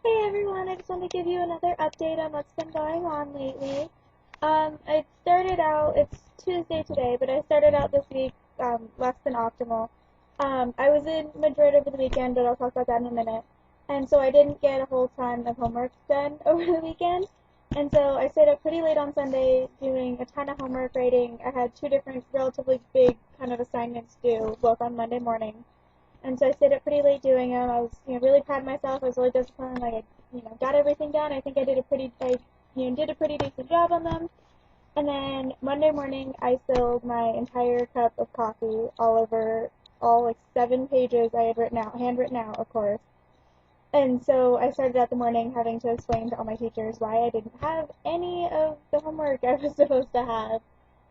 Hey everyone, I just wanted to give you another update on what's been going on lately. I started out, it's Tuesday today, but I started out this week less than optimal. I was in Madrid over the weekend, but I'll talk about that in a minute. And so I didn't get a whole ton of homework done over the weekend. And so I stayed up pretty late on Sunday doing a ton of homework writing. I had two different relatively big kind of assignments due, both on Monday morning. And so I stayed up pretty late doing them. I was, really proud of myself. I was really disciplined. Like, got everything done. I think I did a pretty decent job on them. And then Monday morning, I spilled my entire cup of coffee all over all like 7 pages I had written out, handwritten out, of course. And so I started out the morning having to explain to all my teachers why I didn't have any of the homework I was supposed to have.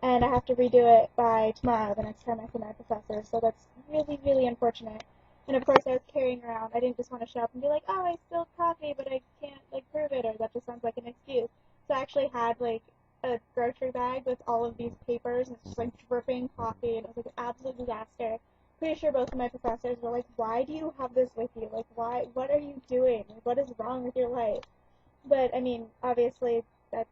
And I have to redo it by tomorrow, the next time I see my professor. So that's really, really unfortunate. And of course, I was carrying around. I didn't just want to show up and be like, "Oh, I spilled coffee, but I can't like prove it," or that just sounds like an excuse. So I actually had like a grocery bag with all of these papers, and it's just like dripping coffee, and it was like an absolute disaster. Pretty sure both of my professors were like, "Why do you have this with you? Like, why? What are you doing? Like, what is wrong with your life?" But I mean, obviously, that's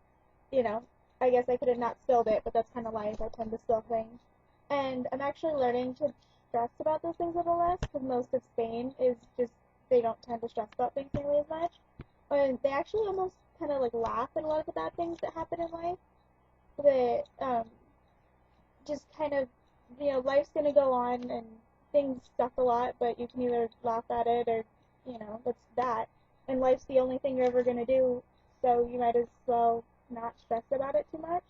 you know, I guess I could have not spilled it, but that's kind of life. I tend to spill things, and I'm actually learning to stress about those things a little less because most of Spain is just they don't tend to stress about things nearly as much, and they actually almost kind of like laugh at a lot of the bad things that happen in life. That just kind of life's gonna go on and things suck a lot, but you can either laugh at it or that's that. And life's the only thing you're ever gonna do, so you might as well not stress about it too much.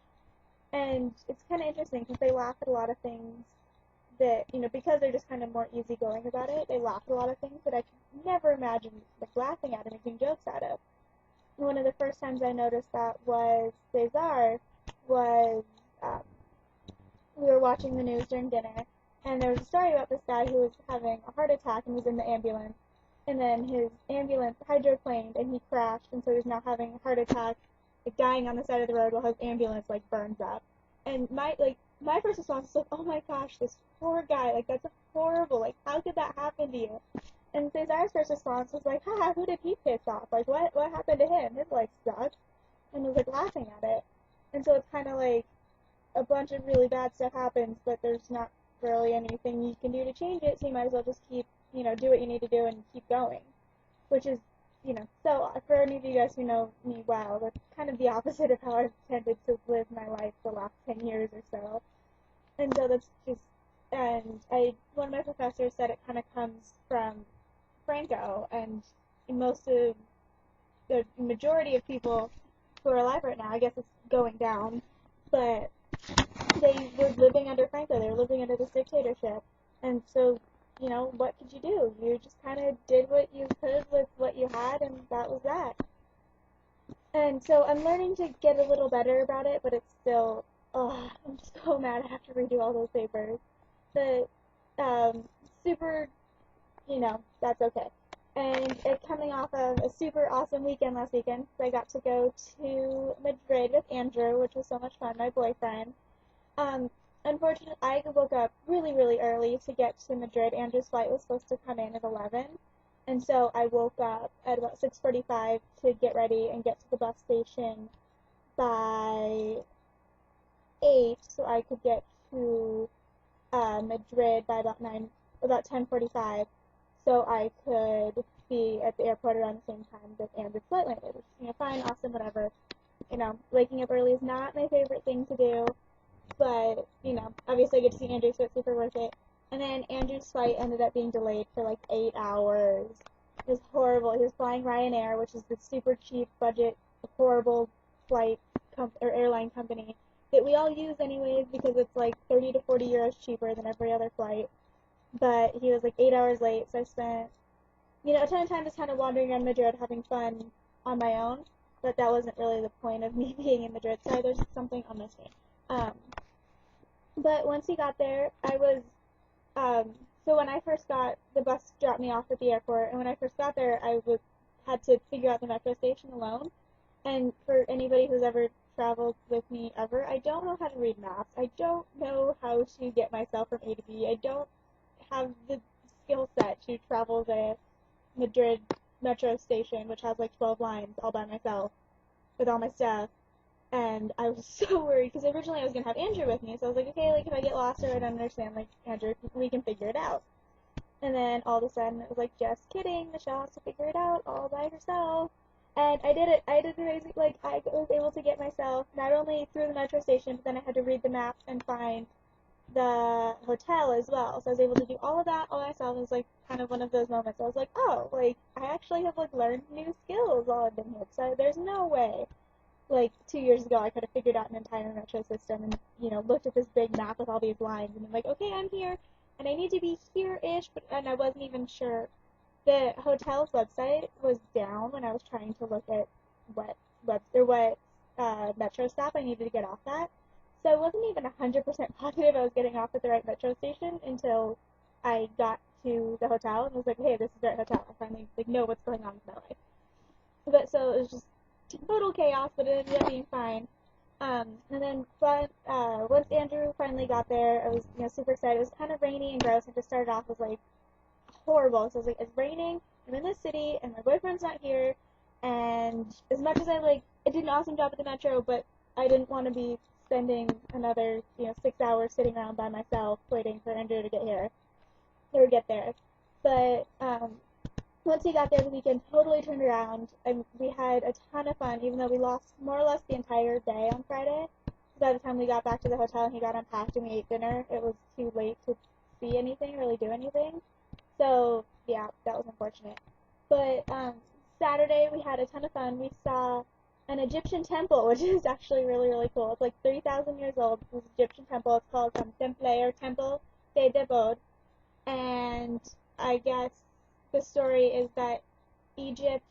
And it's kind of interesting because they laugh at a lot of things that because they're just kind of more easygoing about it. They laugh at a lot of things that I could never imagine like laughing at or making jokes out of. And one of the first times I noticed that was Cesar was um, we were watching the news during dinner, and there was a story about this guy who was having a heart attack and was in the ambulance, and then his ambulance hydroplaned and he crashed, and so he's now having a heart attack, like dying on the side of the road while his ambulance like burns up. And my first response was like, oh my gosh, this poor guy, like that's horrible, like how could that happen to you? And Cesar's first response was like, haha, who did he piss off? Like what happened to him? His life sucks, and was like laughing at it. And so it's kind of like a bunch of really bad stuff happens, but there's not really anything you can do to change it, so you might as well just keep, do what you need to do and keep going. Which is, so for any of you guys who know me well, that's kind of the opposite of how I've tended to live my life the last 10 years or so. And so that's just, and one of my professors said it kind of comes from Franco, and most of the majority of people who are alive right now, I guess it's going down, but they were living under Franco. They were living under this dictatorship. And so, what could you do? You just kind of did what you could with what you had, and that was that. And so I'm learning to get a little better about it, but it's still, oh, I'm just so mad I have to redo all those papers. But, super, that's okay. And it coming off of a super awesome weekend last weekend, so I got to go to Madrid with Andrew, which was so much fun, my boyfriend. Um, Unfortunately, I woke up really, really early to get to Madrid. Andrew's flight was supposed to come in at 11, and so I woke up at about 6:45 to get ready and get to the bus station by 8, so I could get to Madrid by about 10:45, so I could be at the airport around the same time that Andrew's flight landed. Which, fine, awesome, whatever. Waking up early is not my favorite thing to do, but obviously I get to see Andrew, so it's super worth it. And then Andrew's flight ended up being delayed for like 8 hours. It was horrible. He was flying Ryanair, which is the super cheap budget, horrible flight or airline company that we all use anyways because it's like 30 to 40 euros cheaper than every other flight. But he was like 8 hours late, so I spent a ton of time just kind of wandering around Madrid having fun on my own. But that wasn't really the point of me being in Madrid. Sorry, there's something on my screen. But once we got there, I was, so when I first got, the bus dropped me off at the airport, and when I first got there, had to figure out the metro station alone. And for anybody who's ever traveled with me ever, I don't know how to read maps. I don't know how to get myself from A to B. I don't have the skill set to travel the Madrid metro station, which has like 12 lines all by myself with all my stuff. And I was so worried because originally I was going to have Andrew with me. So I was like, okay, like if I get lost or I don't understand, like Andrew, we can figure it out. And then all of a sudden it was like, just kidding, Michelle has to figure it out all by herself. And I did it. I did amazing. Like I was able to get myself not only through the metro station, but then I had to read the map and find the hotel as well. So I was able to do all of that all myself. It was like kind of one of those moments. I was like, oh, like I actually have like learned new skills while I've been here. So there's no way. Like 2 years ago, I could have figured out an entire metro system and looked at this big map with all these lines and been like, okay, I'm here and I need to be here-ish, and I wasn't even sure. The hotel's website was down when I was trying to look at what metro stop I needed to get off at. So I wasn't even 100% positive I was getting off at the right metro station until I got to the hotel and was like, hey, this is the right hotel. I finally know what's going on with my life. But so it was just total chaos, but it ended up being fine. And then once Andrew finally got there, I was super excited. It was kind of rainy and gross, and just started off was like horrible. So I was like, it's raining. I'm in this city, and my boyfriend's not here. And as much as I did an awesome job at the metro, but I didn't want to be spending another 6 hours sitting around by myself waiting for Andrew to get here or get there. But once he got there, the weekend totally turned around, and we had a ton of fun, even though we lost more or less the entire day on Friday. By the time we got back to the hotel and he got unpacked and we ate dinner, it was too late to see anything, really do anything. So, yeah, that was unfortunate. But Saturday, we had a ton of fun. We saw an Egyptian temple, which is actually really, really cool. It's like 3,000 years old. This Egyptian temple. It's called Temple or Temple de Debod. And I guess the story is that Egypt,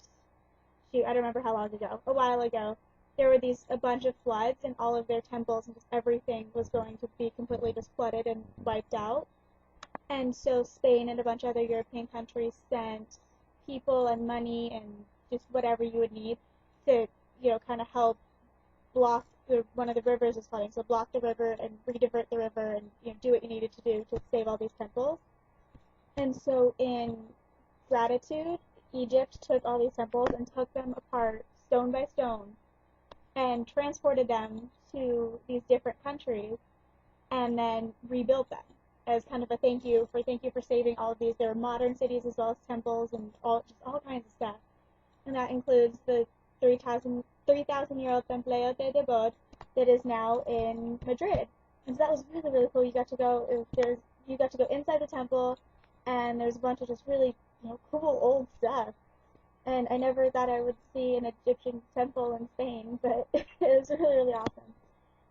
I don't remember how long ago, a while ago, there were a bunch of floods and all of their temples and just everything was going to be completely just flooded and wiped out. And so Spain and a bunch of other European countries sent people and money and just whatever you would need to, kind of help block one of the rivers is flooding. So block the river and redivert the river and, do what you needed to do to save all these temples. And so in gratitude, Egypt took all these temples and took them apart stone by stone and transported them to these different countries and then rebuilt them as kind of a thank you for saving all of these. There were modern cities as well as temples and all kinds of stuff. And that includes the 3,000-year-old Temple de Debod that is now in Madrid. And so that was really, really cool. You got to go inside the temple, and there's a bunch of just really cool old stuff. And I never thought I would see an Egyptian temple in Spain, but it was really, really awesome.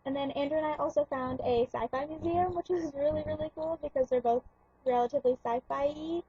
And then Andrew and I also found a sci-fi museum, which was really, really cool because they're both relatively sci-fi-y.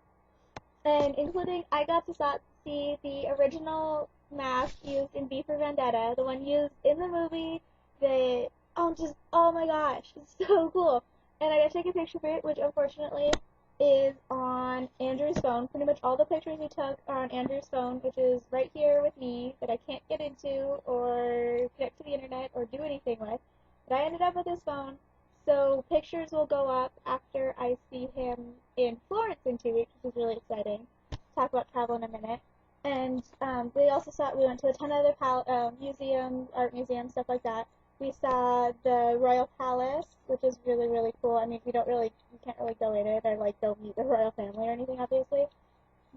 And including, I got to see the original mask used in V for Vendetta, the one used in the movie that, oh my gosh, it's so cool. And I got to take a picture of it, which unfortunately is on Andrew's phone. Pretty much all the pictures we took are on Andrew's phone, which is right here with me, that I can't get into or connect to the internet or do anything with. But I ended up with his phone, so pictures will go up after I see him in Florence in 2 weeks, which is really exciting. Talk about travel in a minute. And we went to a ton of other museums, art museums, stuff like that. We saw the Royal Palace, which is really, really cool. I mean, we can't really go in it or go meet the royal family or anything, obviously.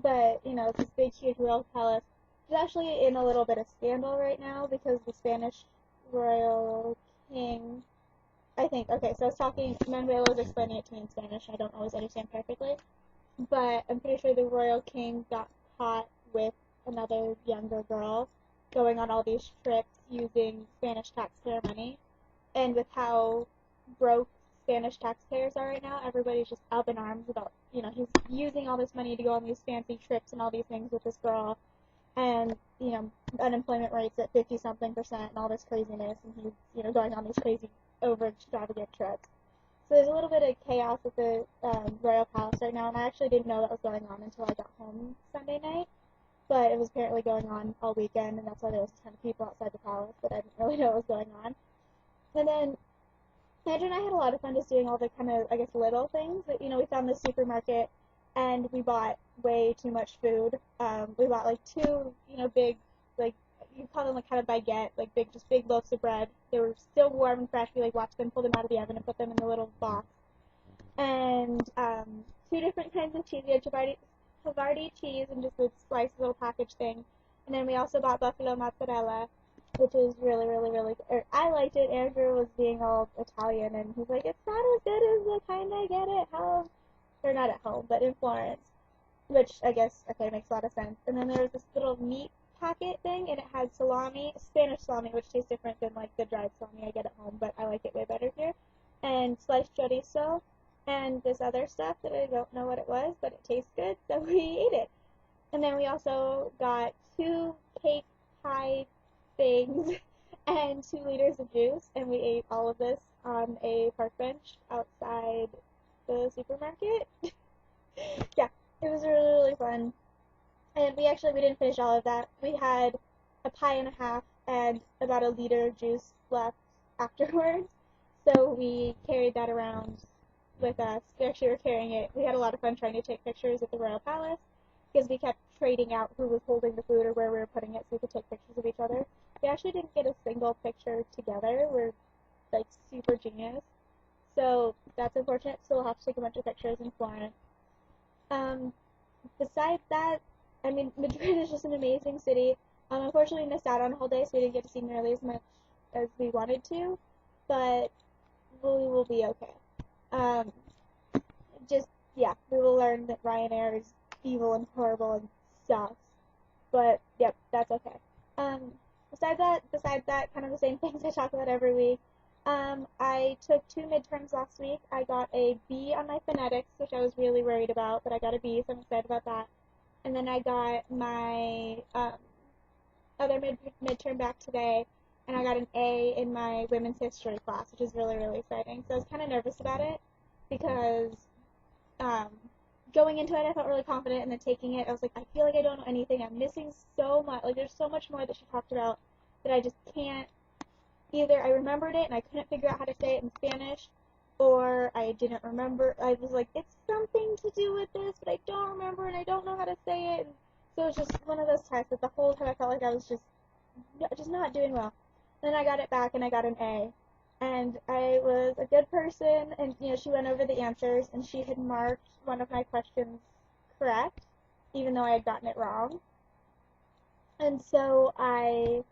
But, it's this big, huge Royal Palace. It's actually in a little bit of scandal right now because the Spanish royal king, I think, okay, so I was talking, Manuel was explaining it to me in Spanish. I don't always understand perfectly. But I'm pretty sure the royal king got caught with another younger girl going on all these trips using Spanish taxpayer money. And with how broke Spanish taxpayers are right now, everybody's just up in arms about, he's using all this money to go on these fancy trips and all these things with this girl. And, unemployment rates at 50-something% and all this craziness. And he's, going on these crazy, over-extravagant trips. So there's a little bit of chaos at the Royal Palace right now. And I actually didn't know that was going on until I got home Sunday night. But it was apparently going on all weekend, and that's why there was a ton of people outside the palace, but I didn't really know what was going on. And then Andrew and I had a lot of fun just doing all the kind of, little things. But, we found this supermarket, and we bought way too much food. We bought like two, big, like, you call them like kind of baguette, like big loaves of bread. They were still warm and fresh. We like watched them, pull them out of the oven, and put them in the little box. And two different kinds of cheese. We had Havarti cheese and just a sliced little package thing. And then we also bought buffalo mozzarella, which is really, really, really good. I liked it. Andrew was being all Italian, and he's like, it's not as good as the kind I get at home. Or not at home, but in Florence. Which I guess, okay, makes a lot of sense. And then there's this little meat packet thing, and it has salami, Spanish salami, which tastes different than like the dried salami I get at home, but I like it way better here. And sliced chorizo, and this other stuff that I don't know what it was, but it tastes good, so we ate it. And then we also got 2 cake pie things and 2 liters of juice, and we ate all of this on a park bench outside the supermarket. Yeah, it was really, really fun. And we didn't finish all of that. We had a pie and a half and about a liter of juice left afterwards. So we carried that around with us. We actually were carrying it. We had a lot of fun trying to take pictures at the Royal Palace because we kept trading out who was holding the food or where we were putting it so we could take pictures of each other. We actually didn't get a single picture together. We're like super genius. So that's unfortunate. So we'll have to take a bunch of pictures in Florence. Besides that, I mean, Madrid is just an amazing city. Unfortunately, we missed out on a whole day, so we didn't get to see nearly as much as we wanted to, but we will be okay. Yeah, we will learn that Ryanair is evil and horrible and sucks, but yep, that's okay. Besides that, kind of the same things I talk about every week. I took 2 midterms last week. I got a B on my phonetics, which I was really worried about, but I got a B, so I'm excited about that. And then I got my other midterm back today, and I got an A in my women's history class, which is really, really exciting. So I was kind of nervous about it because going into it, I felt really confident, and then taking it, I was like, I feel like I don't know anything. I'm missing so much. Like, there's so much more that she talked about that I just can't. Either I remembered it and I couldn't figure out how to say it in Spanish, or I didn't remember. I was like, it's something to do with this, but I don't remember and I don't know how to say it. And so it was just one of those tests that the whole time I felt like I was just not doing well. Then I got it back and I got an A. And I was a good person, and she went over the answers, and she had marked one of my questions correct, even though I had gotten it wrong. And so I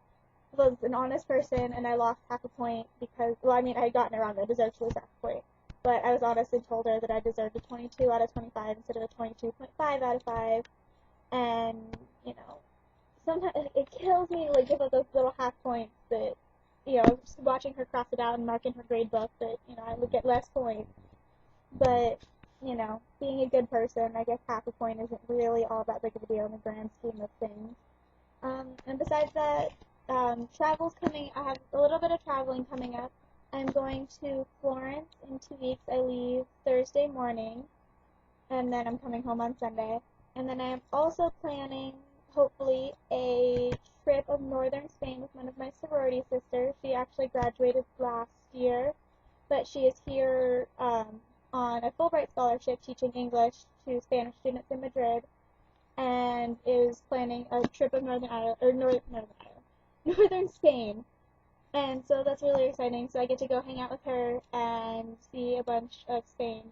was an honest person, and I lost half a point because, I had gotten it wrong. I deserved to lose half a point. But I was honest and told her that I deserved a 22 out of 25 instead of a 22.5 out of 5. And, sometimes it kills me, like, give up those little half points that, just watching her cross it out and mark in her grade book that, I would get less points. But, being a good person, I guess half a point isn't really all that big of a deal in the grand scheme of things. And besides that, travel's coming. I have a little bit of traveling coming up. I'm going to Florence in 2 weeks. I leave Thursday morning, and then I'm coming home on Sunday. And then I am also planning, hopefully, a trip of northern Spain with one of my sorority sisters. She actually graduated last year, but she is here on a Fulbright scholarship teaching English to Spanish students in Madrid, and is planning a trip of northern Spain. And so that's really exciting. So I get to go hang out with her and see a bunch of Spain.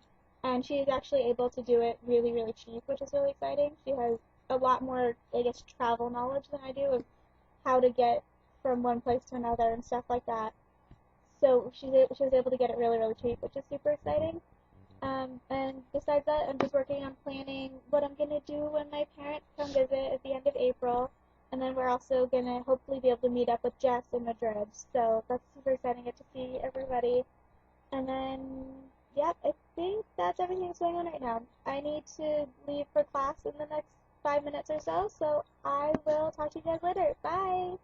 And she is actually able to do it really, really cheap, which is really exciting. She has a lot more, I guess, travel knowledge than I do of how to get from one place to another and stuff like that. So she was able to get it really, really cheap, which is super exciting. And besides that, I'm just working on planning what I'm going to do when my parents come visit at the end of April. And then we're also going to hopefully be able to meet up with Jess in Madrid. So that's super exciting. Get to see everybody. And then, yep, I think that's everything that's going on right now. I need to leave for class in the next 5 minutes or so. So I will talk to you guys later. Bye!